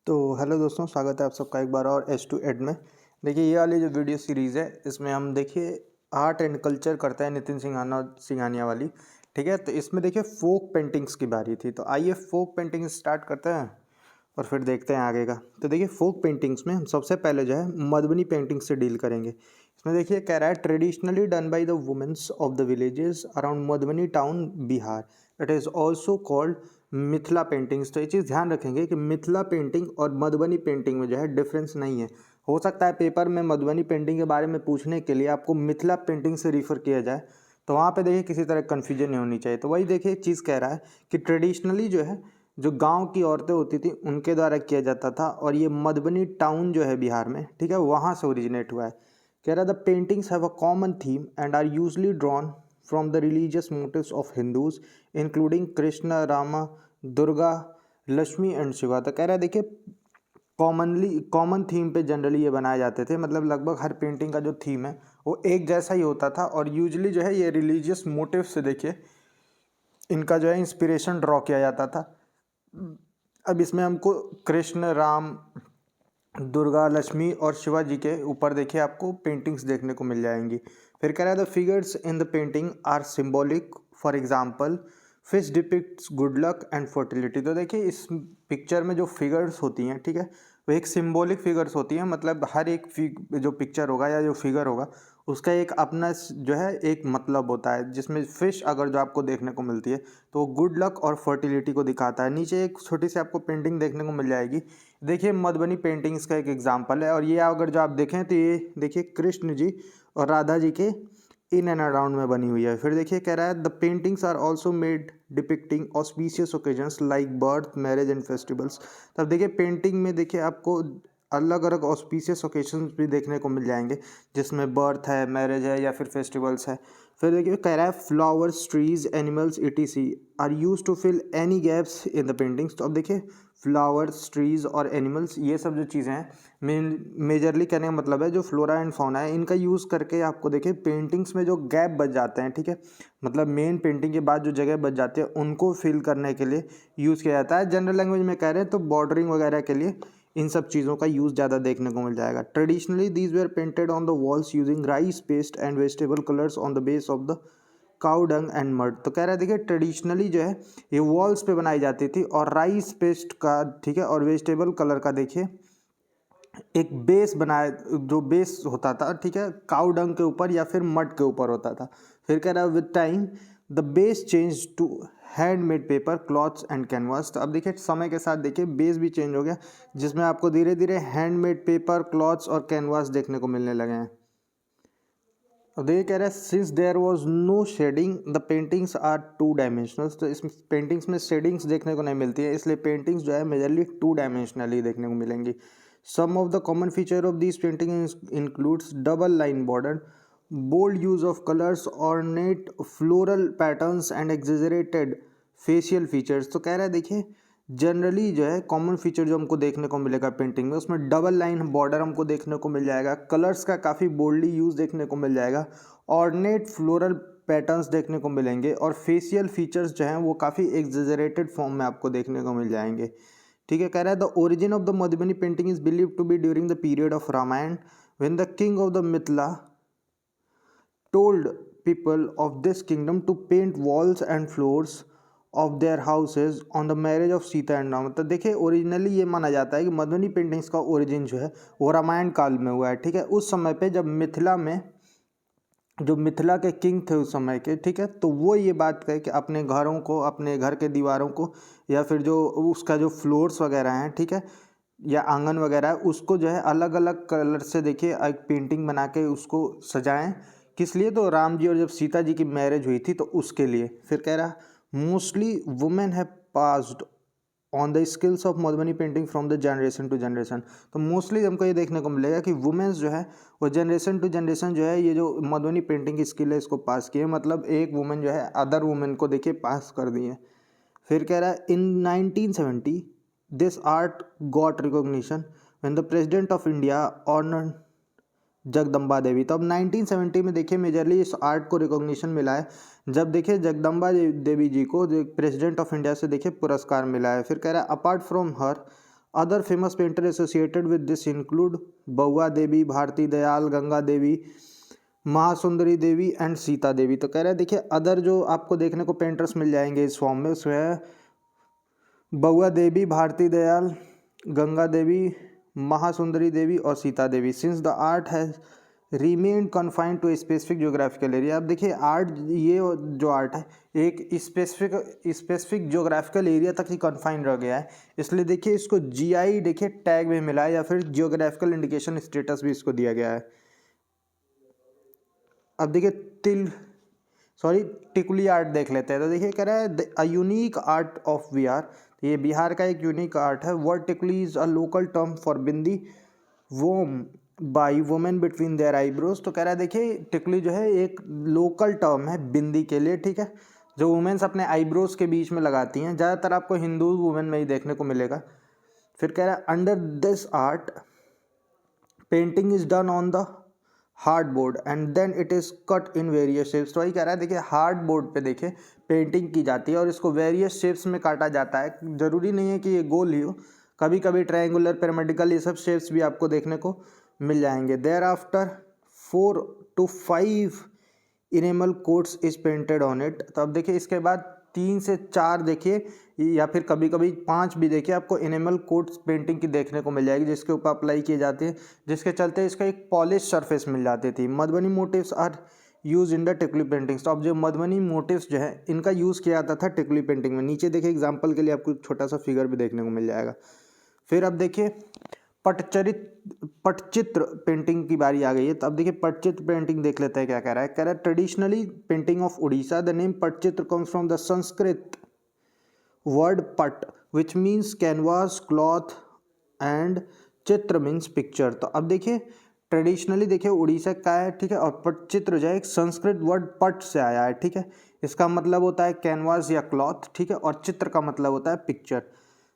तो हेलो दोस्तों, स्वागत है आप सबका एक बार और एच टू एड में। देखिए, ये वाली जो वीडियो सीरीज़ है इसमें हम देखिए आर्ट एंड कल्चर करते हैं नितिन सिंघानिया वाली। ठीक है, तो इसमें देखिए फोक पेंटिंग्स की बारी थी। तो आइए फोक पेंटिंग स्टार्ट करते हैं और फिर देखते हैं आगे का। तो देखिए फोक पेंटिंग्स में हम सबसे पहले जो है मधुबनी पेंटिंग से डील करेंगे। इसमें देखिए कह रहा है traditionally done by the womens of the villages around Madhubani town Bihar. It is also called Mithila paintings. तो ये चीज़ ध्यान रखेंगे कि मिथिला पेंटिंग और मधुबनी पेंटिंग में जो है डिफरेंस नहीं है। हो सकता है पेपर में मधुबनी पेंटिंग के बारे में पूछने के लिए आपको मिथिला पेंटिंग से रिफ़र किया जाए, तो वहाँ पे देखिए किसी तरह कन्फ्यूजन नहीं होनी चाहिए। तो वही देखिए एक चीज़ कह रहा है कि ट्रेडिशनली जो है जो गांव की औरतें होती थी उनके द्वारा किया जाता था, और ये मधुबनी टाउन जो है बिहार में, ठीक है, वहाँ से ओरिजिनेट हुआ है। कह रहा the paintings have a common theme and are usually drawn from the religious motives of Hindus including Krishna, Rama, Durga, Lakshmi and Shiva. तो कह रहा है देखिए कॉमन थीम पे जनरली ये बनाए जाते थे, मतलब लगभग हर पेंटिंग का जो थीम है वो एक जैसा ही होता था, और यूजली जो है ये रिलीजियस मोटिव से देखिए इनका जो है इंस्पिरेशन ड्रॉ किया जाता था। अब इसमें हमको कृष्ण, राम, दुर्गा, लक्ष्मी और शिवाजी के ऊपर देखिए आपको पेंटिंग्स देखने को मिल जाएंगी। फिर कह रहा है the figures in the painting are symbolic. For example fish depicts good luck and fertility. तो देखिए इस पिक्चर में जो फिगर्स होती हैं, ठीक है, वो एक सिंबॉलिक फिगर्स होती हैं। मतलब हर एक जो पिक्चर होगा या जो फिगर होगा उसका एक अपना जो है एक मतलब होता है, जिसमें फिश अगर जो आपको देखने को मिलती है तो वो गुड लक और फर्टिलिटी को दिखाता है। नीचे एक छोटी सी आपको पेंटिंग देखने को मिल जाएगी। देखिए मधुबनी पेंटिंग्स का एक एग्जाम्पल है, और ये अगर जो आप देखें तो ये देखिए कृष्ण जी और राधा जी के इन एंड अराउंड में बनी हुई है। फिर देखिए कह रहा है the paintings are also made depicting auspicious occasions like birth, marriage and festivals. तब देखिए पेंटिंग में देखिए आपको अलग अलग ऑस्पिशियस ओकेजन्स भी देखने को मिल जाएंगे, जिसमें बर्थ है, मैरिज है या फिर फेस्टिवल्स है। फिर देखिए कह रहा है flowers, trees, animals etc are use to fill any gaps in the paintings. तो अब देखिए फ्लावर्स, ट्रीज और एनिमल्स, ये सब जो चीज़ें हैं मेजरली कहने का मतलब है जो फ्लोरा एंड फौना है, इनका यूज़ करके आपको देखिए पेंटिंग्स में जो गैप बच जाते हैं, ठीक है, मतलब मेन पेंटिंग के बाद जो जगह बच जाती है उनको फिल करने के लिए यूज़ किया जाता है। जनरल लैंग्वेज में कह रहे हैं तो बॉर्डरिंग वगैरह के लिए इन सब चीज़ों का यूज़ ज़्यादा देखने को मिल जाएगा। Traditionally these where painted on the walls using rice paste and vegetable colours on the base of the cow dung and mud. तो कह रहा है देखिए ट्रेडिशनली जो है ये वॉल्स पे बनाई जाती थी, और राइस पेस्ट का, ठीक है, और वेजिटेबल कलर का देखिए एक बेस बनाया, जो बेस होता था, ठीक है, काउ डंग के ऊपर या फिर मड के ऊपर होता था। फिर कह रहा है with time the base change to handmade paper, cloths and canvas. तो अब देखिए समय के साथ देखिए बेस भी चेंज हो गया, जिसमें आपको धीरे धीरे हैंडमेड पेपर, क्लॉथ्स और कैनवास देखने को मिलने लगे हैं। अब देखिए कह रहा है since there was no shading the paintings are two dimensional. तो इस पेंटिंग्स में शेडिंग्स देखने को नहीं मिलती है, इसलिए पेंटिंग्स जो है मेजरली टू डायमेंशनली देखने को मिलेंगी। Some of the common feature of this painting includes double line border, bold use of colours, ornate floral patterns and exaggerated facial features. तो कह रहा है देखिए जनरली जो है कॉमन फीचर जो हमको देखने को मिलेगा पेंटिंग में, उसमें डबल लाइन बॉर्डर हमको देखने को मिल जाएगा, कलर्स का काफ़ी बोल्डली यूज़ देखने को मिल जाएगा, ऑर्डिनेट फ्लोरल पैटर्न्स देखने को मिलेंगे, और फेशियल फीचर्स जो हैं वो काफ़ी एग्जेजरेटेड फॉर्म में आपको देखने को मिल जाएंगे। ठीक है, कह रहा है the origin of the Madhubani painting is believe to be during the period of Ramayan when the king of the Mithila told people of this kingdom to paint walls and floors of their houses on the marriage of Sita and Ram. तो देखिए originally ये माना जाता है कि Madhubani paintings का origin जो है वो रामायण काल में हुआ है। ठीक है, उस समय पे जब मिथिला में जो मिथिला के किंग थे उस समय के, ठीक है, तो वो ये बात कहे कि अपने घरों को, अपने घर के दीवारों को, या फिर जो उसका जो फ्लोर्स वगैरह हैं, ठीक है, या आंगन वगैरह है, उसको जो है अलग अलग कलर से देखिए एक पेंटिंग बना के उसको सजाएं। किस लिए? तो राम जी और जब सीता जी की मैरिज हुई थी तो उसके लिए। फिर कह रहा mostly women have passed on the skills of Madhubani painting from the generation to generation. तो मोस्टली हमको ये देखने को मिलेगा कि वुमेन्स जो है वो जनरेशन टू जनरेशन जो है ये जो मधुबनी पेंटिंग की स्किल है इसको पास किए, मतलब एक वुमेन जो है अदर वुमेन को देखिए पास कर दी है। फिर कह रहा है in 1970 this art got recognition when the president of India honoured Jagdamba Devi. तो अब 1970 में देखिए मेजरली इस आर्ट को रिकॉग्निशन मिला है, जब देखिए जगदम्बा देवी जी को प्रेसिडेंट ऑफ इंडिया से देखिए पुरस्कार मिला है। फिर कह रहा है apart from her other famous painter associated with this include बउआ देवी, भारती दयाल, गंगा देवी, महासुंदरी देवी एंड सीता देवी। तो कह रहा है देखिए अदर जो आपको देखने को पेंटर्स मिल जाएंगे इस फॉर्म में, उसमें है बउआ देवी, भारती दयाल, गंगा देवी, महासुंदरी देवी और Sita Devi. Since the art has remain confined to specific geographical area. अब देखिए आर्ट, ये जो आर्ट है एक स्पेसिफिक ज्योग्राफिकल एरिया तक ही कन्फाइंड रह गया है, इसलिए देखिए इसको जीआई देखिए टैग भी मिला है या फिर जियोग्राफिकल इंडिकेशन स्टेटस भी इसको दिया गया है। अब देखिए टिकुली आर्ट देख लेते हैं। तो देखिए कह रहा है a unique art of Bihar, ये बिहार का एक यूनिक आर्ट है। Word tikuli is a local term for bindi worn by women between their eyebrows. तो कह रहा है देखिए टिकुली जो है एक लोकल टर्म है बिंदी के लिए, ठीक है, जो वुमेन्स अपने आईब्रोज के बीच में लगाती हैं, ज़्यादातर आपको हिंदू वुमेन में ही देखने को मिलेगा। फिर कह रहा है under this art painting is done on the hard board and then it is cut in various shapes. तो वही कह रहा है देखिए हार्ड बोर्ड पे देखिए पेंटिंग की जाती है और इसको वेरियस शेप्स में काटा जाता है। ज़रूरी नहीं है कि ये गोल ही हो, कभी कभी ट्रायंगुलर, पिरामिडिकल, ये सब शेप्स भी आपको देखने को मिल जाएंगे। Thereafter 4 to 5 enamel coats is painted on it. तो अब देखिए इसके बाद 3 से 4 देखिए या फिर कभी कभी 5 भी देखिए आपको इनेमल कोट्स पेंटिंग की देखने को मिल जाएगी, जिसके ऊपर अप्लाई किए जाते हैं, जिसके चलते इसका एक पॉलिश सरफेस मिल जाती थी। Madhubani motives are use in the Tikuli paintings. तो अब जो मधुबनी मोटिव्स जो है इनका यूज़ किया जाता था टिकुली पेंटिंग में। नीचे देखिए एग्जाम्पल के लिए आपको एक छोटा सा फिगर भी देखने को मिल जाएगा। फिर अब देखिए पटचित्र पेंटिंग की बारी आ गई है। तो अब देखिए पटचित्र पेंटिंग देख लेते हैं क्या कह रहा है। कह रहा है traditionally painting of Orissa, the name Patachitra comes from the Sanskrit word pat which means canvas, cloth and chitra means picture. तो अब देखिए ट्रेडिशनली देखिए उड़ीसा का है, ठीक है, और पटचित्र जो है एक संस्कृत वर्ड पट से आया है, ठीक है। इसका मतलब होता है कैनवास या क्लॉथ, ठीक है, और चित्र का मतलब होता है picture.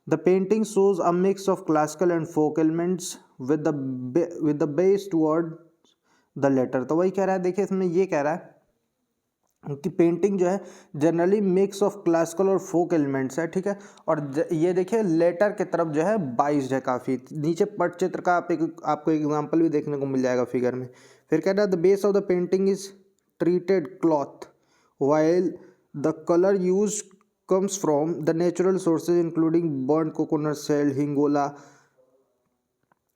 The painting shows a mix of classical and folk elements with the base toward the latter। तो वही कह रहा है देखिए इसमें ये कह रहा है कि पेंटिंग जो है जनरली मिक्स ऑफ क्लासिकल और फोक एलिमेंट्स है, ठीक है, और ये देखिए लेटर की तरफ जो है बाइस्ड है काफ़ी। नीचे पटचित्र का आपको एग्जांपल भी देखने को मिल जाएगा फिगर में। फिर कह रहा है the base of the painting is treated cloth while the color used comes from the natural sources including burnt coconut shell, hingola,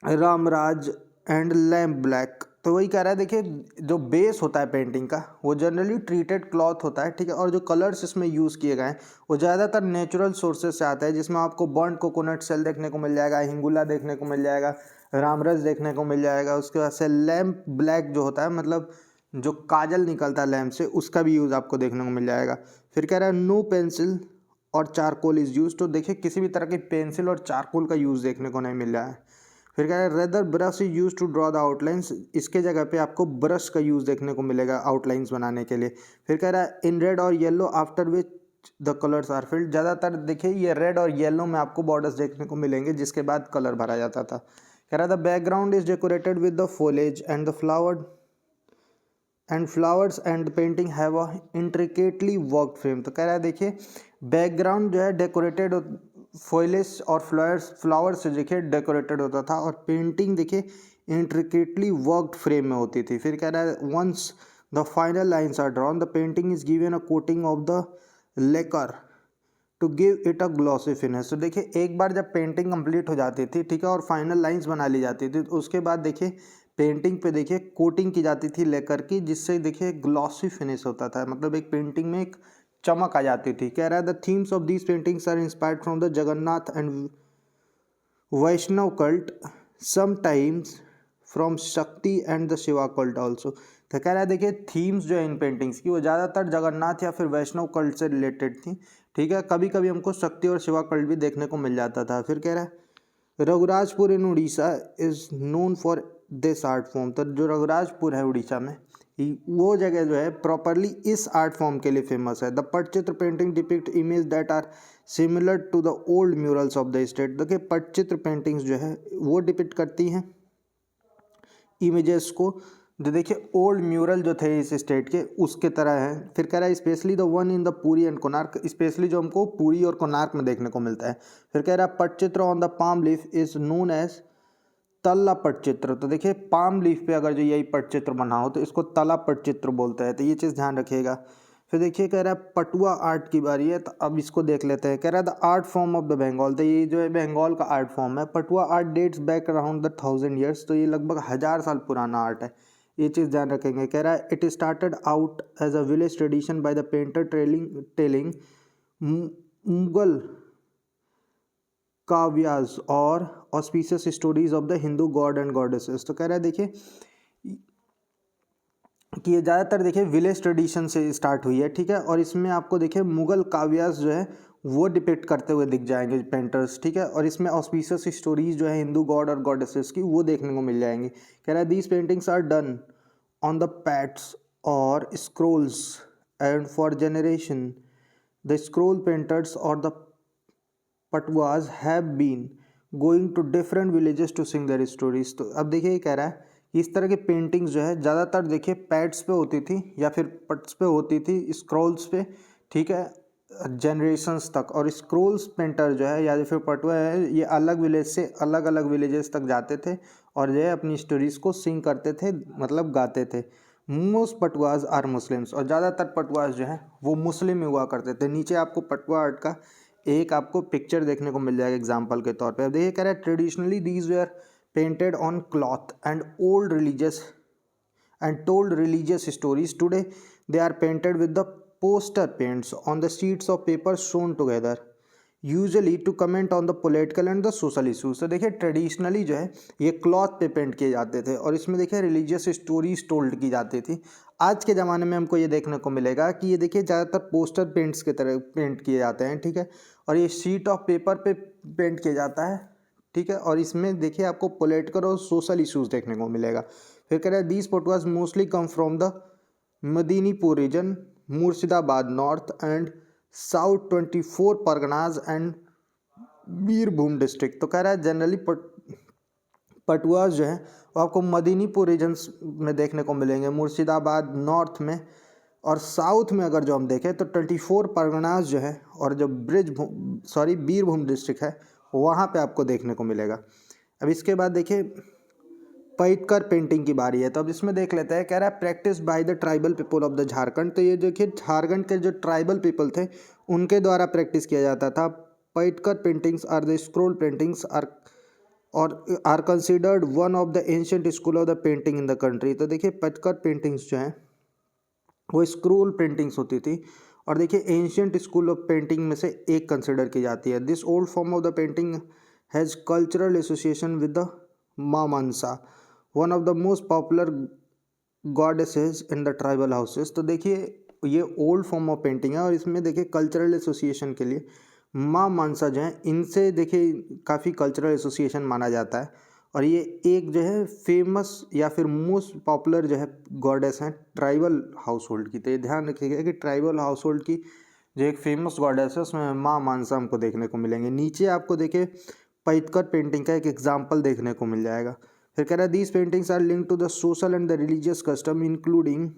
Ramraj and lamp black. तो वही कह रहा है देखिए जो बेस होता है पेंटिंग का वो जनरली ट्रीटेड क्लॉथ होता है, ठीक है, और जो कलर्स इसमें यूज़ किए गए हैं वो ज़्यादातर नेचुरल सोर्सेज से आता है, जिसमें आपको बर्न्ट कोकोनट शेल देखने को मिल जाएगा, हिंगुला देखने को मिल जाएगा, रामरस देखने को मिल जाएगा। उसके बाद से लैम्प ब्लैक जो होता है, मतलब जो काजल निकलता है लैम्प से, उसका भी यूज़ आपको देखने को मिल जाएगा। फिर कह रहा है नो पेंसिल और चारकोल इज़ यूज। तो देखिए किसी भी तरह की पेंसिल और चारकोल का यूज़ देखने को नहीं मिल रहा है। फिर कह रहा है rather brush is use to draw the outlines. इसके जगह पे आपको ब्रश का यूज़ देखने को मिलेगा आउटलाइंस बनाने के लिए। फिर कह रहा है इन रेड और yellow after which the colours are filled. ज़्यादातर देखिए ये रेड और येलो में आपको बॉर्डर्स देखने को मिलेंगे, जिसके बाद कलर भरा जाता था। कह रहा है the background is decorated with the फॉलेज and the flowers and painting have a intricately worked frame. तो कह रहा है देखिए बैकग्राउंड जो है डेकोरेटेड फॉइलेस और फ्लावर से देखिए डेकोरेटेड होता था, और पेंटिंग देखिए इंट्रिकेटली वर्कड फ्रेम में होती थी। फिर कह रहा है once the final lines are drawn the painting is given a coating of the lacquer to give it a glossy finish. तो देखिए एक बार जब पेंटिंग कंप्लीट हो जाती थी, ठीक है, और फाइनल लाइंस बना ली जाती थी, तो उसके बाद देखिए पेंटिंग पे देखिए कोटिंग की जाती थी लेकर की, जिससे देखिए ग्लॉसी फिनिश होता था, मतलब एक पेंटिंग में एक चमक आ जाती थी। कह रहा है the themes of these paintings are inspired from the Jagannath and Vaishnava cult, sometimes from Shakti and the Shiva cult also. तो कह रहा है देखिए थीम्स जो है इन पेंटिंग्स की वो ज़्यादातर जगन्नाथ या फिर वैष्णव कल्ट से रिलेटेड थी, ठीक है, कभी कभी हमको शक्ति और शिवा कल्ट भी देखने को मिल जाता था। फिर कह रहा है Raghurajpur in Orissa is known for this art form. तो जो रघुराजपुर है उड़ीसा में, वो जगह जो है प्रॉपरली इस आर्ट फॉर्म के लिए फेमस है। The Patachitra painting depict image that are similar to the old murals of the state. देखिए पटचित्र पेंटिंग्स जो है वो डिपिक्ट करती हैं इमेजेस को जो देखिए ओल्ड म्यूरल जो थे इस स्टेट के उसके तरह है। फिर कह रहा है specially the one in the Puri and Konark, specially जो हमको पुरी और कोणार्क में देखने को मिलता है। फिर कह रहा है Patachitra on the palm leaf is known as Talla Patachitra. तो देखिए पाम लीफ पे अगर जो यही पटचित्र बना हो तो इसको तला पटचित्र बोलते हैं, तो ये चीज़ ध्यान रखिएगा। फिर देखिए कह रहा है पटुआ आर्ट की बारी है, तो अब इसको देख लेते हैं। कह रहा है the art form of the Bengal, तो ये जो है बंगाल का आर्ट फॉर्म है। Patua art dates back around the 1000 years, तो ये लगभग 1000 साल पुराना आर्ट है, ये चीज़ ध्यान रखेंगे। कह रहा है it started out as a village tradition by the painter telling Mughal kavyas or auspicious stories of the Hindu god and goddesses. तो कह रहा है देखिए कि ये ज़्यादातर देखिए विलेज ट्रेडिशन से स्टार्ट हुई है, ठीक है। और इसमें आपको देखिए मुगल काव्यास जो है वो डिपिक्ट करते हुए दिख जाएंगे पेंटर्स, ठीक है। और इसमें ऑस्पिशियस स्टोरीज जो है हिंदू गॉड और गॉडेसेस की वो देखने को मिल जाएंगी। कह रहा है these paintings are done on the pads or scrolls and for generation the scroll painters or the patwas have been going to different villages to sing their stories. तो अब देखिए ये कह रहा है कि इस तरह की पेंटिंग्स जो है ज़्यादातर देखिए पैड्स पे होती थी या फिर पट्स पे होती थी, स्क्रॉल्स पे, ठीक है, जनरेशन्स तक। और स्क्रोल्स पेंटर जो है या फिर पटवा है ये अलग विलेज से अलग अलग विलेजेस तक जाते थे और जो है अपनी स्टोरीज को सिंग करते थे, मतलब गाते थे। मोस्ट पटवाज आर मुस्लिम्स, और ज़्यादातर पटवाज जो है वो मुस्लिम हुआ करते थे। नीचे आपको पटवा आर्ट का एक आपको पिक्चर देखने को मिल जाएगा एग्जाम्पल के तौर पे। अब देखिए कह रहा है traditionally these where painted on cloth and old religious and told religious stories. Today, they are painted with the poster paints on the sheets of paper sewn together, usually to comment on the political and the social issues. तो देखिए traditionally जो है ये cloth पे paint किए जाते थे और इसमें देखिए रिलीजियस स्टोरीज टोल्ड की जाती थी। आज के ज़माने में हमको ये देखने को मिलेगा कि ये देखिए ज़्यादातर पोस्टर पेंट्स की तरह पेंट किए जाते हैं, ठीक है। और ये शीट ऑफ पेपर पे पेंट किया जाता है, ठीक है। और इसमें देखिए आपको पॉलिटिकल और सोशल इश्यूज देखने को मिलेगा। फिर कह रहा है these potwas mostly come from the Midnapore region, Murshidabad north and south 24 Parganas and Birbhum district. तो कह रहा है जनरली पटुआज जो है वो आपको मदीनीपुर रीजन्स में देखने को मिलेंगे, मुर्शिदाबाद नॉर्थ में, और साउथ में अगर जो हम देखें तो 24 परगनाज जो है और जो बीरभूम डिस्ट्रिक्ट है वहाँ पे आपको देखने को मिलेगा। अब इसके बाद देखिए पैटकर पेंटिंग की बारी है, तो अब इसमें देख लेते हैं। कह रहा है practice by the tribal people of the Jharkhand. तो ये देखिए झारखंड के जो ट्राइबल पीपल थे उनके द्वारा प्रैक्टिस किया जाता था। Paitkar paintings are the scroll paintings are considered one of the ancient school of the painting in the country. तो देखिए पैटकर पेंटिंग्स जो हैं वो स्क्रोल पेंटिंग्स होती थी और देखिए एंशिएंट स्कूल ऑफ पेंटिंग में से एक कंसिडर की जाती है। This old form of the painting has cultural association with the Maa Manasa, one of the most popular goddesses in the tribal houses. तो देखिए ये ओल्ड फॉर्म ऑफ पेंटिंग है और इसमें देखिए कल्चरल एसोसिएशन के लिए माँ मनसा जो है इनसे देखिए काफ़ी कल्चरल एसोसिएशन माना जाता है। और ये एक जो है फेमस या फिर मोस्ट पॉपुलर जो है गॉडेस हैं ट्राइबल हाउस होल्ड की। तो ये ध्यान रखिएगा कि ट्राइबल हाउस होल्ड की जो एक फेमस गॉडेस है उसमें माँ मनसा हमको देखने को मिलेंगे। नीचे आपको देखिए पैटकर पेंटिंग का एक एग्जाम्पल देखने को मिल जाएगा। फिर कह रहा है these paintings are link to the social and the religious custom including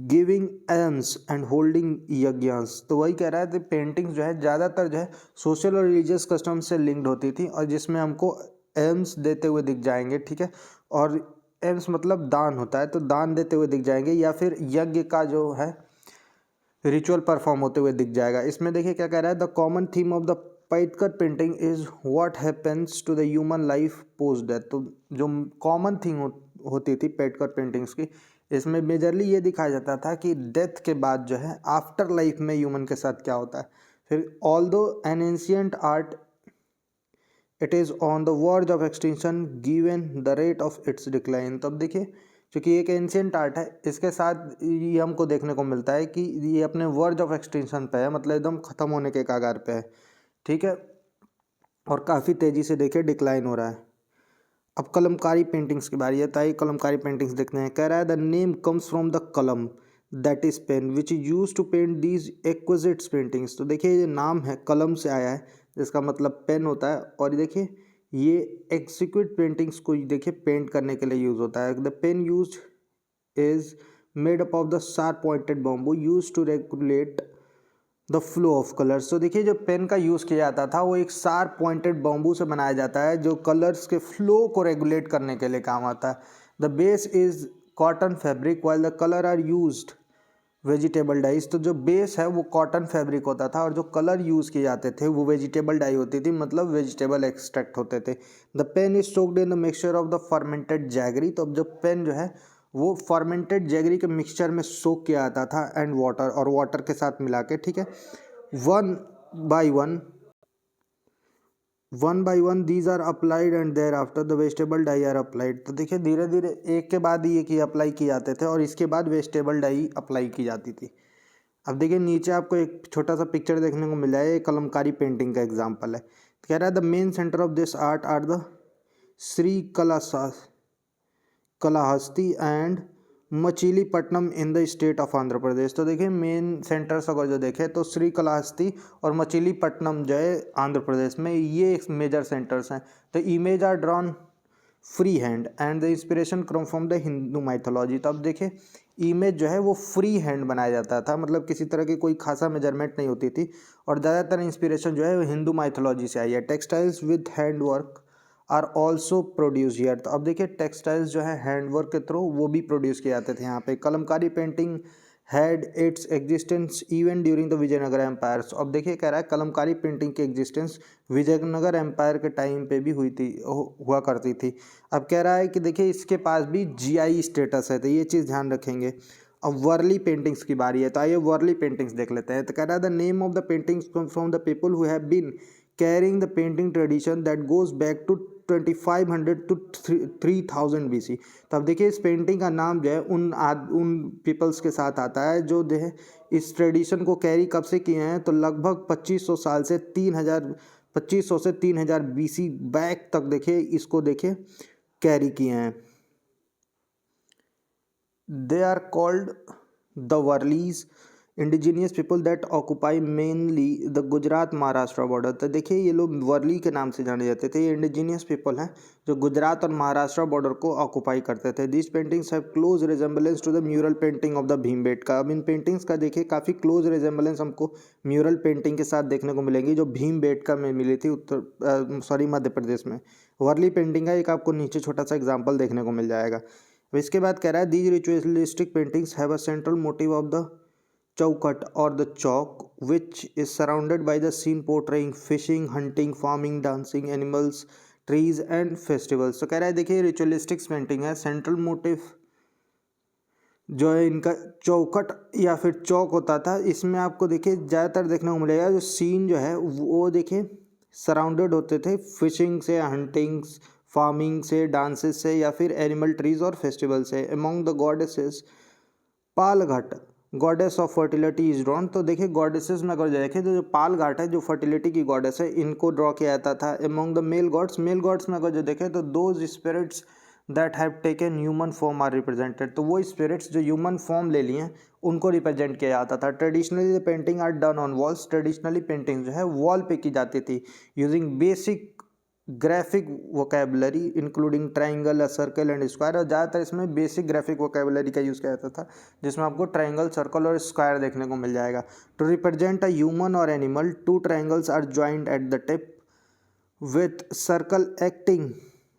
giving alms and holding yagnas. तो वही कह रहा है कि पेंटिंग्स जो है ज़्यादातर जो है सोशल और रिलीजियस कस्टम से लिंक्ड होती थी और जिसमें हमको एम्स देते हुए दिख जाएंगे, ठीक है। और एम्स मतलब दान होता है, तो दान देते हुए दिख जाएंगे या फिर यज्ञ का जो है रिचुअल परफॉर्म होते हुए दिख जाएगा। इसमें देखिए क्या कह रहा है the common theme of the Paitkar painting is what happens to the human life post death. तो जो कॉमन थीम होती थी पैटकर पेंटिंग्स की, इसमें मेजरली ये दिखाया जाता था कि डेथ के बाद जो है आफ्टर लाइफ में ह्यूमन के साथ क्या होता है। फिर although N ancient art it is on the verge of extension given the rate of its decline. तब देखिए क्योंकि एक एंशिएंट आर्ट है इसके साथ ये हमको देखने को मिलता है कि ये अपने वर्ज ऑफ एक्सटेंशन पे है, मतलब एकदम ख़त्म होने के कगार पे है, ठीक है। और काफ़ी तेज़ी से देखिए डिक्लाइन हो रहा है। अब कलमकारी पेंटिंग्स की बारी है, तो आइए कलमकारी पेंटिंग्स देखते हैं। कह रहा है the name comes from the kalam that is pen which is use to paint these exquisite paintings. तो देखिए ये नाम है कलम से आया है जिसका मतलब पेन होता है। और देखिए ये एक्सिक्यूट पेंटिंग्स को देखिए पेंट करने के लिए यूज़ होता है। The pen use is made up of the sharp pointed bamboo use to regulate the flow of colours. तो देखिए जो पेन का यूज़ किया जाता था वो एक शार्प पॉइंटेड बॉम्बू से बनाया जाता है जो कलर्स के फ्लो को रेगुलेट करने के लिए काम आता है। The base is cotton fabric while the colour are used vegetable dyes. तो जो बेस है वो कॉटन फैब्रिक होता था और जो कलर यूज़ किए जाते थे वो वेजिटेबल डाई होती थी, मतलब वेजिटेबल एक्सट्रैक्ट होते थे। The pen is soaked in the mixture of the fermented jaggery. तो अब जो पेन जो है वो फर्मेंटेड जैगरी के मिक्सचर में सोक किया जाता था एंड वाटर, और वाटर के साथ मिला के, ठीक है। One by one these are applied and thereafter the vegetable dye are applied. तो देखिए धीरे धीरे एक के बाद ही एक ही अप्लाई किए जाते थे और इसके बाद वेजिटेबल डाई अप्लाई की जाती थी। अब देखिए नीचे आपको एक छोटा सा पिक्चर देखने को मिला है, ये कलमकारी पेंटिंग का एग्जाम्पल है। तो कह रहा है the main centre of this art are the Shri Kalahasti and Machilipatnam in the state of Andhra Pradesh. तो देखिए मेन सेंटर्स अगर जो देखें तो श्री कलाहस्ती और मछलीपट्टनम जो है आंध्र प्रदेश में, ये मेजर सेंटर्स हैं। तो image are drawn free hand and the inspiration come from the Hindu mythology. तो अब देखिए इमेज जो है वो फ्री हैंड बनाया जाता था, मतलब किसी तरह की कोई खासा मेजरमेंट नहीं होती थी, और ज़्यादातर इंस्पिरेशन जो है वो हिंदू माइथोलॉजी से आई है। Textiles with hand work are also produce here. तो अब देखिए टेक्सटाइल्स जो है हैंडवर्क के थ्रू वो भी प्रोड्यूस किए जाते थे यहाँ पे। Kalamkari painting had its existence even during the Vijayanagar empire. अब देखिए कह रहा है कलमकारी पेंटिंग की एग्जिस्टेंस विजयनगर एम्पायर के टाइम पे भी हुआ करती थी। अब कह रहा है कि देखिए इसके पास भी जीआई स्टेटस है, तो ये चीज़ ध्यान रखेंगे। अब वर्ली पेंटिंग्स की बारी है, तो आइए वर्ली पेंटिंग्स देख लेते हैं। तो कह रहा है the name of the paintings come from the people who have been carrying the painting tradition that goes back to 2500 to 3000 BC। तो अब देखिए इस पेंटिंग का नाम जो है उन पीपल्स के साथ आता है जो जो है इस ट्रेडिशन को कैरी कब से किए हैं, तो लगभग 2500 साल से 3000 BC बैक तक देखिए इसको देखिए कैरी किए हैं। They are called the Warlis indigenous people that occupy mainly the Gujarat Maharashtra border. तो देखिए ये लोग वर्ली के नाम से जाने जाते थे। ये इंडिजीनियस पीपल हैं जो गुजरात और महाराष्ट्र बॉर्डर को ऑक्यूपाई करते थे। This paintings have close resemblance to the mural painting of the Bhimbetka. अब इन पेंटिंग्स का देखिए काफ़ी क्लोज रिजेंबलेंस हमको म्यूरल पेंटिंग के साथ देखने को मिलेगी जो भीमबेटका में मिली थी मध्य प्रदेश में। वर्ली पेंटिंग का एक आपको नीचे छोटा सा एग्जाम्पल देखने को मिल जाएगा। अब इसके बाद कह रहा है these ritualistic paintings have a central motive of the चौखट और the Chowk which is surrounded by the scene portraying fishing, hunting, farming, dancing, animals, trees and festivals। तो कह रहा है देखिए रिचुअलिस्टिक पेंटिंग है, सेंट्रल मोटिव जो है इनका चौखट या फिर चौक होता था। इसमें आपको देखिए ज़्यादातर देखने को मिलेगा जो सीन जो है वो देखिए सराउंडेड होते थे फिशिंग से, हंटिंग, फार्मिंग से, डांसेस से या फिर एनिमल, ट्रीज और फेस्टिवल से। Among the goddesses Palghat goddess of fertility is drawn. तो देखिए गॉडेसेस में अगर देखें तो जो पालघाट है जो फर्टिलिटी की गॉडेस है इनको ड्रॉ किया जाता था। अमॉन्ग द मेल गॉड्स में अगर जो देखें तो those spirits that have taken human form are represented. तो वो स्पिरिट्स जो ह्यूमन फॉर्म ले लिए उनको रिप्रेजेंट किया जाता था। Traditionally the painting are done on walls. Traditionally painting जो है वॉल पे की जाती थी using basic graphic vocabulary including triangle, a circle and square. और ज़्यादातर इसमें बेसिक ग्राफिक वोकेबलरी का यूज़ किया जाता था जिसमें आपको ट्राइंगल, सर्कल और स्क्वायर देखने को मिल जाएगा। टू रिप्रेजेंट अ ह्यूमन और animal, 2 triangles are joint at the tip with circle acting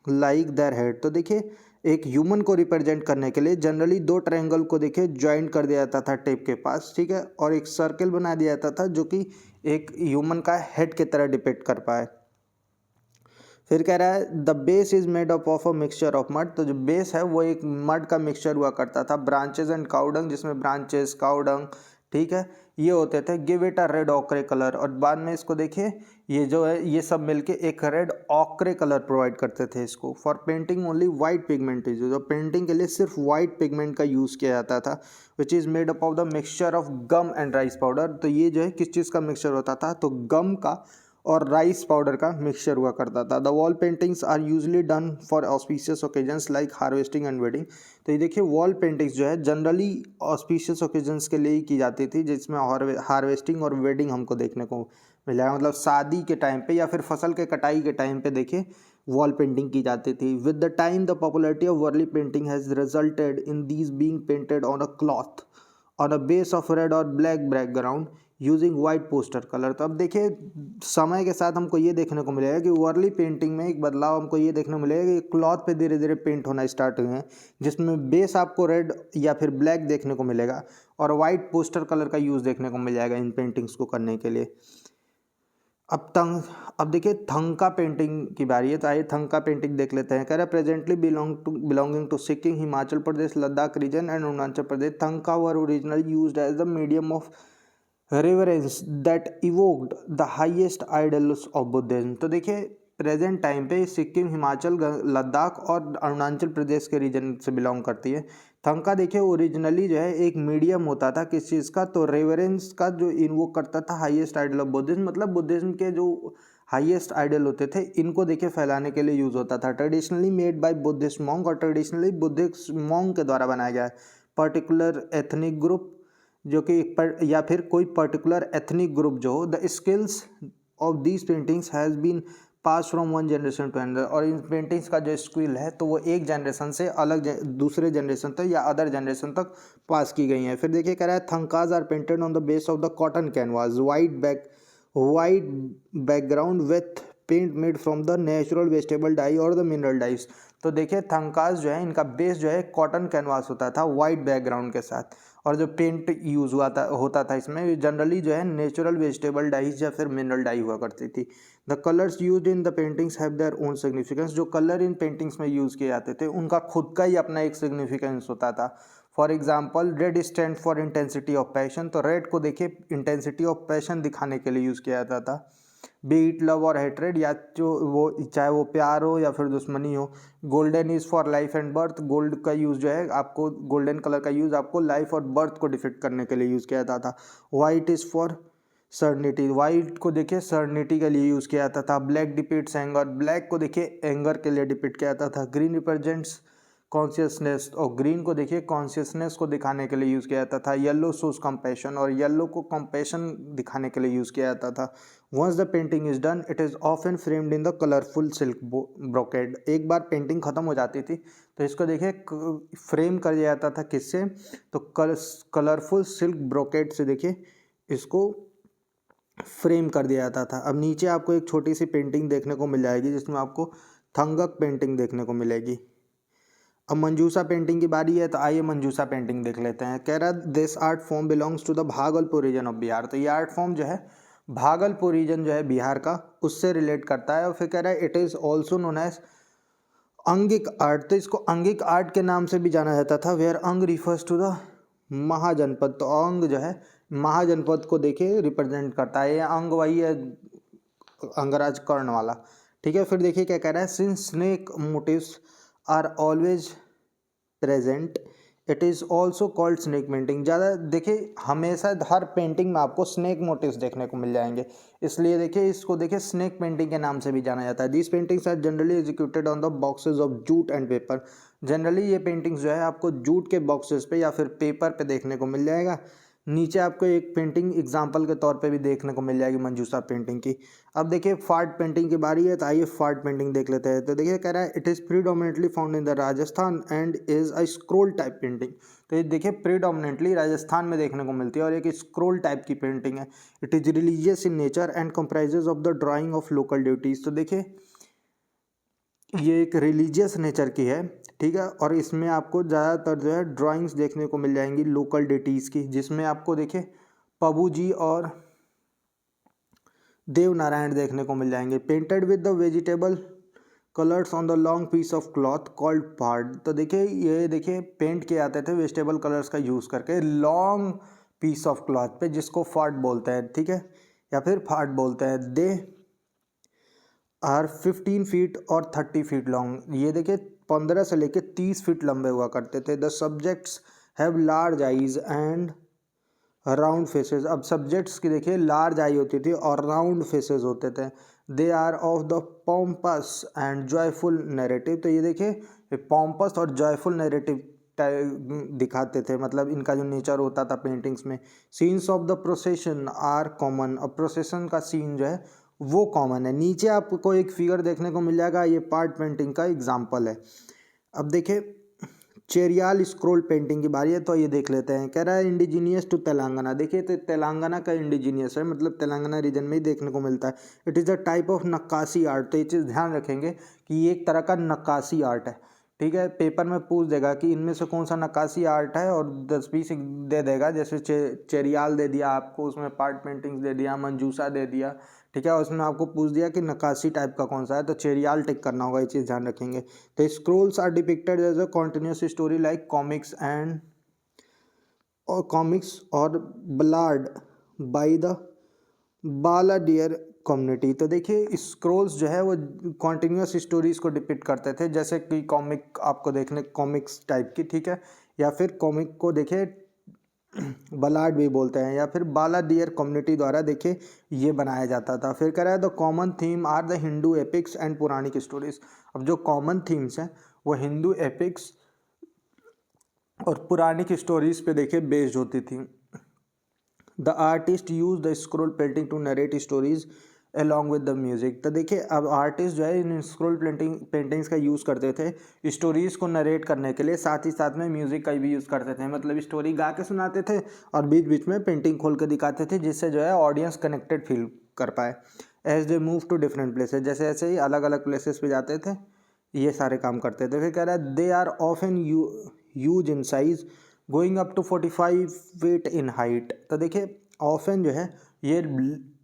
like their head. तो देखिए एक ह्यूमन को रिप्रेजेंट करने के लिए जनरली 2 ट्राइंगल को देखिए ज्वाइंट कर दिया जाता था टिप के पास, ठीक है, और एक सर्कल बना दिया जाता था जो कि एक ह्यूमन का हेड की तरह डिपिक्ट कर पाए। फिर कह रहा है the base is made up of a mixture of mud. तो जो बेस है वो एक मड का मिक्सचर हुआ करता था। ब्रांचेज एंड काउडंग, जिसमें ब्रांचेस, काउडंग, ठीक है, ये होते थे। Give it a red ochre colour. और बाद में इसको देखिए ये जो है ये सब मिलके एक रेड ऑक्रे कलर प्रोवाइड करते थे इसको। For painting only white pigment is, जो पेंटिंग के लिए सिर्फ वाइट पिगमेंट का यूज़ किया जाता था, which is made up of the mixture of gum and rice powder. तो ये जो है किस चीज़ का मिक्सचर होता था, तो गम का और राइस पाउडर का मिक्सचर हुआ करता था। The wall paintings are usually done for auspicious occasions like harvesting and wedding. तो ये देखिए वॉल पेंटिंग्स जो है जनरली ऑस्पिशियस ओकेजन्स के लिए ही की जाती थी, जिसमें हार्वेस्टिंग और वेडिंग हमको देखने को मिला है, मतलब शादी के टाइम पे या फिर फसल के कटाई के टाइम पे देखिए वॉल पेंटिंग की जाती थी। With the time the popularity of Warli painting has resulted in these being painted on a cloth on a base of red or black background using white poster colour. तो अब देखिए समय के साथ हमको ये देखने को मिलेगा कि वर्ली पेंटिंग में एक बदलाव हमको ये देखने को मिलेगा कि क्लॉथ पे धीरे धीरे पेंट होना स्टार्ट हुए हैं, जिसमें बेस आपको रेड या फिर ब्लैक देखने को मिलेगा और वाइट पोस्टर कलर का यूज़ देखने को मिल जाएगा इन पेंटिंग्स को करने के लिए। अब देखिए थंका पेंटिंग की बारी है, तो आइए थंका पेंटिंग देख लेते हैं। कह रहा है presently belonging to Sikkim, Himachal Pradesh, Ladakh region and Arunachal Pradesh, thangka were originally used as the medium of reverence that evoked the highest idols of Buddhism. तो देखिए प्रेजेंट टाइम पे सिक्किम, हिमाचल, लद्दाख और अरुणाचल प्रदेश के रीजन से बिलोंग करती है। थंका देखिए ओरिजिनली जो है एक मीडियम होता था किस चीज़ का, तो रेवरेंस का, जो इन्वोक करता था हाईएस्ट आइडल ऑफ बुद्धिज्म, मतलब बुद्धिज्म के जो हाईएस्ट आइडल होते थे इनको देखिए फैलाने के लिए यूज़ होता था। Traditionally made by Buddhist monk, और ट्रेडिशनली बुद्धिस्ट मॉन्क के द्वारा बनाया गया है। पर्टिकुलर एथनिक ग्रुप जो कि या फिर कोई पर्टिकुलर एथनिक ग्रुप जो हो, the skills of these paintings has been pass from one generation to another. और इन पेंटिंग्स का जो स्किल है तो वो एक जनरेशन से अलग दूसरे जनरेशन तक या अदर जनरेशन तक पास की गई हैं। फिर देखिए कह रहा है thangkas are painted on the base of the cotton canvas, white background with paint made from the natural vegetable dye or the mineral dyes. तो देखिए थंकास जो है इनका बेस जो है कॉटन कैनवास होता था वाइट बैकग्राउंड के साथ, और जो पेंट यूज़ होता था इसमें जनरली जो है नेचुरल वेजिटेबल डाइज या फिर मिनरल डाई हुआ करती थी। The colours use in the paintings have their own significance. जो कलर इन पेंटिंग्स में यूज़ किए जाते थे उनका खुद का ही अपना एक सिग्निफिकेंस होता था। For example red stand for intensity of passion, तो रेड को देखिए इंटेंसिटी ऑफ पैशन दिखाने के लिए यूज़ किया जाता था। बीट लव और हेट्रेड, या जो वो चाहे वो प्यार हो या फिर दुश्मनी हो। Golden is for life and birth, gold का यूज़ जो है आपको, गोल्डन कलर का यूज़ आपको लाइफ और बर्थ को डिफिक्ट करने के लिए यूज़ किया जाता था। वाइट इज़ फॉर सर्निटी, वाइट को देखिए सर्निटी के लिए यूज़ किया जाता था। ब्लैक डिपिक्ट्स एंगर, ब्लैक को देखिए एंगर के लिए डिपिक्ट किया जाता था। ग्रीन रिप्रेजेंट्स कॉन्शियसनेस, और ग्रीन को देखिए कॉन्शियसनेस को दिखाने के लिए यूज़ किया जाता था। येलो शोज कंपैशन, और येलो को कंपैशन दिखाने के लिए यूज़ किया जाता था। Once the painting is done it is often framed in the colourful silk brocade. एक बार पेंटिंग ख़त्म हो जाती थी तो इसको देखिए फ्रेम कर दिया जाता था किससे, तो कलरफुल सिल्क ब्रोकेड से देखिए इसको फ्रेम कर दिया जाता था। अब नीचे आपको एक छोटी सी पेंटिंग देखने को मिल जाएगी जिसमें आपको थंगक पेंटिंग देखने को मिलेगी। अब मंजूसा पेंटिंग की बारी है, तो आइए मंजूसा पेंटिंग देख लेते हैं। कह रहा है this art form belongs to the Bhagalpur region of Bihar. तो ये आर्ट फॉर्म जो है भागलपुर रीजन जो है बिहार का उससे रिलेट करता है। और फिर कह रहा है it is also known as Angik art, तो इसको अंगिक आर्ट के नाम से भी जाना जाता था। वेयर अंग रिफर्स टू द महाजनपद, तो अंग जो है महाजनपद को देखिए रिप्रेजेंट करता है। ये अंग वही है अंगराज कर्ण वाला, ठीक है। फिर देखिए क्या कह रहा है, since snake motifs are always present it is also called snake painting. ज़्यादा देखिए हमेशा हर पेंटिंग में आपको स्नेक मोटिव्स देखने को मिल जाएंगे, इसलिए देखिए इसको देखिए स्नेक पेंटिंग के नाम से भी जाना जाता है। These paintings are generally executed on the boxes of jute and paper. Generally ये पेंटिंग्स जो है आपको जूट के बॉक्सेस पे या फिर पेपर पे देखने को मिल जाएगा। नीचे आपको एक पेंटिंग एग्जाम्पल के तौर पे भी देखने को मिल जाएगी मंजूसा पेंटिंग की। अब देखिए फार्ट पेंटिंग की बारी है, तो आइए फार्ट पेंटिंग देख लेते हैं। तो देखिए कह रहा है it is predominantly found in the Rajasthan and is a scroll type painting. तो ये देखिए प्रीडोमिनेटली राजस्थान में देखने को मिलती है और एक स्क्रोल टाइप की पेंटिंग है। It is religious in nature and comprises of the drying of local duties. तो देखिए ये एक रिलीजियस नेचर की है, ठीक है। और इसमें आपको ज़्यादातर जो है ड्राइंग्स देखने को मिल जाएंगी लोकल डिटीज़ की, जिसमें आपको देखिए पबू जी और देव नारायण देखने को मिल जाएंगे। Painted with the vegetable colours on the long piece of cloth called Phad. तो देखिए ये देखिए पेंट किए जाते थे वेजिटेबल कलर्स का यूज़ करके लॉन्ग पीस ऑफ क्लॉथ पे, जिसको फार्ट बोलते हैं, ठीक है, या फिर फार्ट बोलते हैं। दे आर 15 फीट और 30 फीट लॉन्ग। ये देखिए 15 से लेकर 30 फीट लंबे हुआ करते थे। The subjects have large eyes and round faces. अब सब्जेक्ट्स की देखिए लार्ज आई होती थी और राउंड फेसेस होते थे। They are of the pompous and joyful narrative. तो ये देखिए पॉम्पस और जॉयफुल नैरेटिव दिखाते थे, मतलब इनका जो नेचर होता था पेंटिंग्स में। Scenes of the procession are common. अब प्रोसेशन का सीन जो है वो कॉमन है। नीचे आपको एक फिगर देखने को मिल जाएगा, ये पार्ट पेंटिंग का एग्जाम्पल है। अब देखिए चेरियाल स्क्रोल पेंटिंग की बारी है, तो ये देख लेते हैं। कह रहा है इंडिजीनियस टू तेलंगाना। देखिए तो तेलंगाना का इंडिजीनियस है, मतलब तेलंगाना रीजन में ही देखने को मिलता है। It is a type of नक्काशी आर्ट। तो ये चीज़ ध्यान रखेंगे कि ये एक तरह का नक्काशी आर्ट है, ठीक है। पेपर में पूछ देगा कि इनमें से कौन सा नक्काशी आर्ट है, और 10-20 दे देगा। जैसे चेरियाल दे दिया आपको, उसमें पार्ट पेंटिंग्स दे दिया, मंजूसा दे दिया, ठीक है। उसमें आपको पूछ दिया कि नक्काशी टाइप का कौन सा है, तो चेरियाल टिक करना होगा। ये चीज़ ध्यान रखेंगे। तो scrolls are depicted as a continuous story like comics और ballad by the balladeer community. तो देखिए स्क्रोल्स जो है वो कॉन्टिन्यूस स्टोरीज को डिपिक्ट करते थे, जैसे कि कॉमिक आपको देखने कॉमिक्स टाइप की, ठीक है। या फिर कॉमिक को देखिए बलाड भी बोलते हैं, या फिर बालाडियर कम्युनिटी द्वारा देखिए ये बनाया जाता था। फिर कह रहा है the common theme are the Hindu epics and Puranic stories. अब जो कॉमन थीम्स हैं वो हिंदू एपिक्स और पुराणिक स्टोरीज पे देखिए बेस्ड होती थी। The artist use the scroll painting to narrate stories along with the music. तो देखिए अब आर्टिस्ट जो है इन स्क्रोल पेंटिंग्स का यूज़ करते थे स्टोरीज को नरेट करने के लिए, साथ ही साथ में म्यूजिक का भी यूज़ करते थे। मतलब स्टोरी गा के सुनाते थे और बीच बीच में पेंटिंग खोल के दिखाते थे, जिससे जो है ऑडियंस कनेक्टेड फील कर पाए। As they move to different places, जैसे ऐसे ही अलग अलग प्लेसेस पे जाते थे, ये सारे काम करते थे। फिर कह रहा है they are often huge in size going up to 45 feet in height. तो देखिए ऑफन जो है ये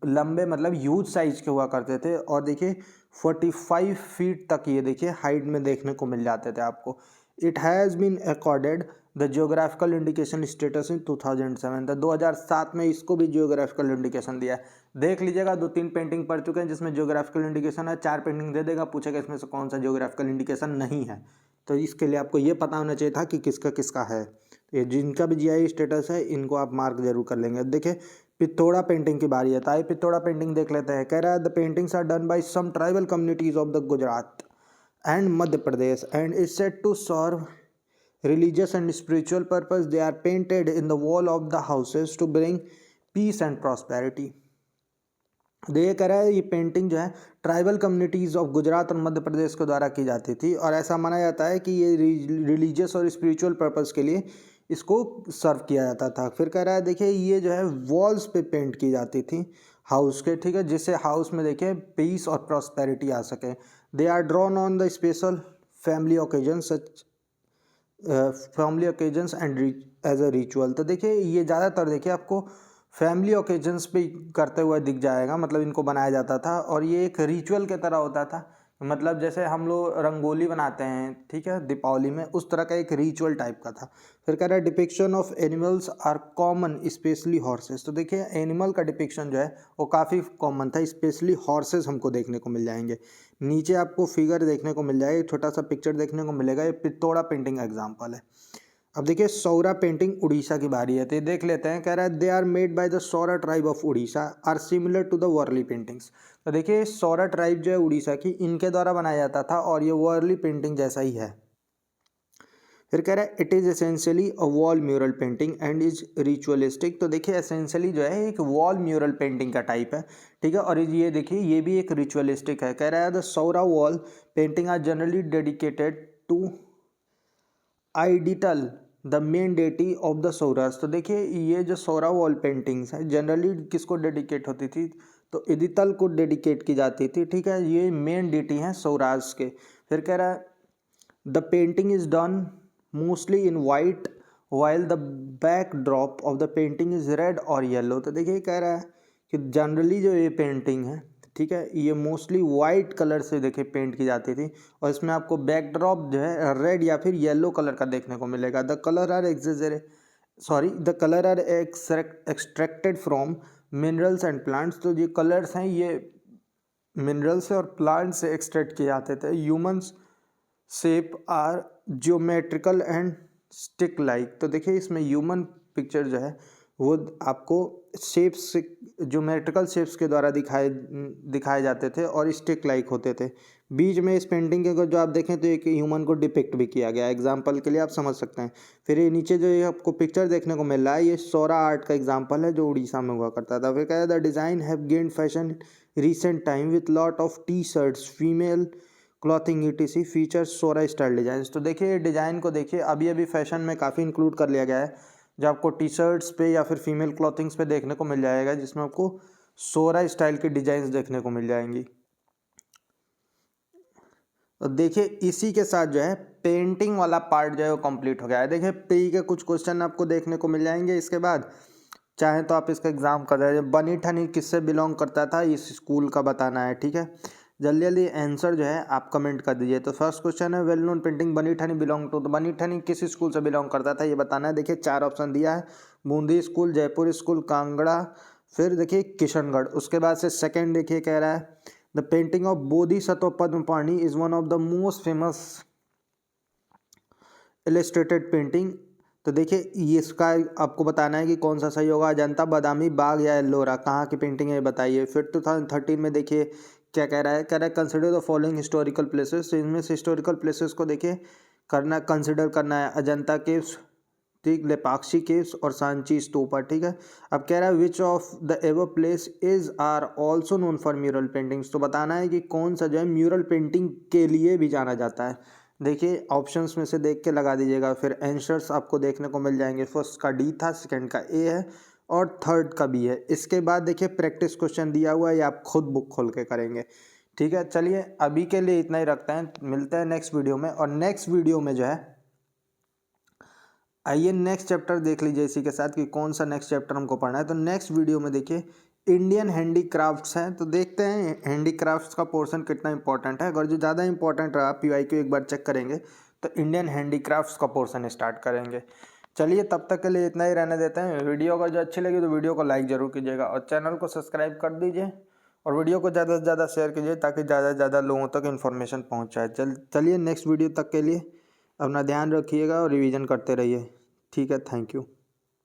लंबे मतलब ह्यूज साइज के हुआ करते थे, और देखिए 45 फीट तक ये देखिए हाइट में देखने को मिल जाते थे आपको। It has been accorded the geographical indication status in 2007। तो 2007 में इसको भी जियोग्राफिकल इंडिकेशन दिया है। देख लीजिएगा 2-3 पेंटिंग पढ़ चुके हैं जिसमें जियोग्राफिकल इंडिकेशन है, 4 पेंटिंग दे देगा, पूछेगा इसमें से कौन सा जियोग्राफिकल इंडिकेशन नहीं है। तो इसके लिए आपको ये पता होना चाहिए था कि किसका किसका है। ये जिनका भी जीआई स्टेटस है इनको आप मार्क जरूर कर लेंगे। देखिए पिथौरा पेंटिंग की बारी है, तो आइए पिथौरा पेंटिंग देख लेते हैं। कह रहा है the paintings are done by some tribal communities of the Gujarat and Madhya Pradesh and is set to serve religious and spiritual purpose. They are painted in the wall of the houses to bring peace and prosperity. तो ये कह रहा है ये painting जो है tribal communities of Gujarat और मध्य प्रदेश के द्वारा की जाती थी, और ऐसा माना जाता है कि ये रिलीजियस और स्पिरिचुअल पर्पस के लिए इसको सर्व किया जाता था। फिर कह रहा है देखिए ये जो है वॉल्स पे पेंट की जाती थी हाउस के, ठीक है, जिससे हाउस में देखिए पीस और प्रॉस्पेरिटी आ सके। They are drawn on the special family occasions and as a ritual. तो देखिए ये ज़्यादातर देखिए आपको फैमिली ओकेजन्स पे करते हुए दिख जाएगा, मतलब इनको बनाया जाता था और ये एक रिचुअल के तरह होता था। मतलब जैसे हम लोग रंगोली बनाते हैं, ठीक है, दीपावली में, उस तरह का एक रिचुअल टाइप का था। फिर कह रहा है depiction of animals are common specially horses. तो देखिए एनिमल का डिपिक्शन जो है वो काफ़ी कॉमन था, स्पेशली हॉर्सेस हमको देखने को मिल जाएंगे। नीचे आपको फिगर देखने को मिल जाएगा, छोटा सा पिक्चर देखने को मिलेगा, ये पिथौरा पेंटिंग एग्जाम्पल है। अब देखिए सौरा पेंटिंग उड़ीसा की बारी है, तो ये देख लेते हैं। कह रहा है they are made by the Saura tribe of Orissa are similar to the Warli paintings. तो देखिए सौरा ट्राइब जो है उड़ीसा की, इनके द्वारा बनाया जाता था और ये वर्ली पेंटिंग जैसा ही है। फिर कह रहा है it is essentially a wall mural painting and is ritualistic. तो देखिए एसेंशियली जो है एक वॉल म्यूरल पेंटिंग का टाइप है, ठीक है, और ये देखिए ये भी एक रिचुअलिस्टिक है। कह रहा है the Saura wall painting are generally dedicated to Idital the main deity of the Sauras. तो देखिए ये जो सौरा वॉल पेंटिंग्स है जनरली किसको डेडिकेट होती थी, तो इदितल को डेडिकेट की जाती थी, ठीक है, ये मेन डेटी हैं सौरास के। फिर कह रहा है the painting is done mostly in white while the back drop of the painting is red और येलो। तो देखिए कह रहा है कि जनरली जो ये पेंटिंग है, ठीक है, ये मोस्टली वाइट कलर से देखिए पेंट की जाती थी, और इसमें आपको बैकड्रॉप जो है रेड या फिर येलो कलर का देखने को मिलेगा। The colour are extracted from minerals and plants. तो ये कलर्स हैं ये मिनरल्स से और प्लांट से एक्सट्रैक्ट किए जाते थे। Humans shape are geometrical and stick like. तो देखिए इसमें ह्यूमन पिक्चर जो है वो आपको शेप्स, ज्योमेट्रिकल शेप्स के द्वारा दिखाए जाते थे और स्टिक लाइक होते थे। बीच में इस पेंटिंग के अगर जो आप देखें तो एक ह्यूमन को डिपिक्ट भी किया गया है, एग्जाम्पल के लिए आप समझ सकते हैं। फिर ये नीचे जो ये आपको पिक्चर देखने को मिल रहा है, ये सौरा आर्ट का एग्जाम्पल है जो उड़ीसा में हुआ करता था। फिर कह रहा है the design have gained fashion recent time with lot of T shirts, female clothing ETC features Saura style design. तो देखिए डिज़ाइन को देखिए, अभी अभी फैशन में काफ़ी इंक्लूड कर लिया गया है, जो आपको टी शर्ट्स पे या फिर फीमेल क्लॉथिंग्स पे देखने को मिल जाएगा, जिसमें आपको सोरा स्टाइल की डिजाइन्स देखने को मिल जाएंगी। तो देखिए इसी के साथ जो है पेंटिंग वाला पार्ट जो है वो कंप्लीट हो गया है। देखिए प्री के कुछ क्वेश्चन आपको देखने को मिल जाएंगे। इसके बाद चाहे तो आप इसका एग्जाम कर रहे हैं। बनी ठनी किससे बिलोंग करता था, इस स्कूल का बताना है, ठीक है। जल्दी जल्दी आंसर जो है आप कमेंट कर दीजिए। तो फर्स्ट क्वेश्चन है वेल नोन पेंटिंग बनी ठनी बिलोंग टू, तो बनी ठनी किस स्कूल से बिलोंग करता था ये बताना है। देखिए 4 ऑप्शन दिया है, बूंदी स्कूल, जयपुर स्कूल, कांगड़ा, फिर देखिए किशनगढ़। उसके बाद से सेकंड देखिए कह रहा है द पेंटिंग ऑफ बोधिसत्व पद्म पाणि is one of the most famous illustrated painting. तो देखिए ये इसका आपको बताना है कि कौन सा सही होगा, अजंता, बादामी, बाग या एल्लोरा, कहाँ की पेंटिंग है ये बताइए। फिर 2013 में देखिए क्या कह रहा है consider the following historical places. तो इनमें से हिस्टोरिकल प्लेसेस को देखिए कंसिडर करना है, अजंता केव्स, ठीक, लेपाक्षी केव्स और सांची स्तूपा, ठीक है। अब कह रहा है which of the ever place is are also known for mural paintings. तो बताना है कि कौन सा जो है म्यूरल पेंटिंग के लिए भी जाना जाता है। देखिए ऑप्शंस में से देख के लगा दीजिएगा। फिर आंसर्स आपको देखने को मिल जाएंगे। फर्स्ट का D था, सेकंड का A है और थर्ड का B है। इसके बाद देखिए प्रैक्टिस क्वेश्चन दिया हुआ है, ये आप खुद बुक खोल के करेंगे, ठीक है। चलिए अभी के लिए इतना ही रखते हैं, मिलते हैं नेक्स्ट वीडियो में। और नेक्स्ट वीडियो में जो है आइए नेक्स्ट चैप्टर देख लीजिए इसी के साथ कि कौन सा नेक्स्ट चैप्टर हमको पढ़ना है। तो नेक्स्ट वीडियो में देखिए इंडियन हैंडीक्राफ्ट्स हैं, तो देखते हैं हैंडीक्राफ्ट्स का पोर्शन कितना इंपॉर्टेंट है। अगर जो ज़्यादा इंपॉर्टेंट रहा PYQ एक बार चेक करेंगे तो इंडियन हैंडीक्राफ्ट्स का पोर्शन स्टार्ट करेंगे। चलिए तब तक के लिए इतना ही रहने देते हैं। वीडियो अगर जो अच्छी लगी तो वीडियो को लाइक ज़रूर कीजिएगा और चैनल को सब्सक्राइब कर दीजिए और वीडियो को ज़्यादा से ज़्यादा शेयर कीजिए ताकि ज़्यादा से ज़्यादा लोगों तक इन्फॉर्मेशन पहुँच जाए। चलिए नेक्स्ट वीडियो तक के लिए अपना ध्यान रखिएगा और रिवीजन करते रहिए, ठीक है। Thank you.